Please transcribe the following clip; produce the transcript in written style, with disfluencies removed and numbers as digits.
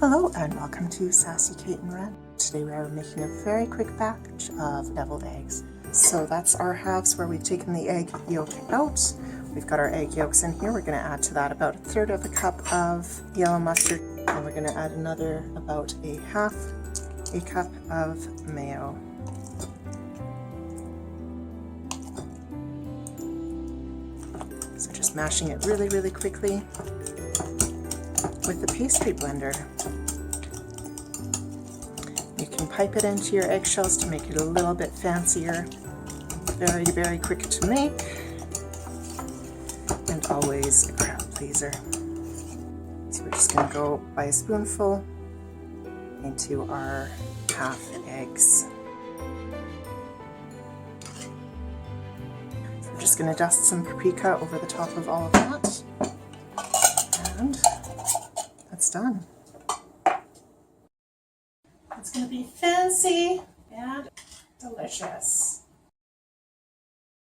Hello and welcome to Sassy Kate and Ren. Today we are making a very quick batch of deviled eggs. So that's our halves where we've taken the egg yolk out. We've got our egg yolks in here. We're going to add to that about 1/3 of a cup of yellow mustard, and we're going to add another about a 1/2 cup of mayo. So just mashing it really quickly with the pastry blender. You can pipe it into your eggshells to make it a little bit fancier. Very quick to make, and always a crowd pleaser. So we're just going to go by a spoonful into our half eggs. So we're just going to dust some paprika over the top of all of that, and that's done. It's going to be fancy and delicious.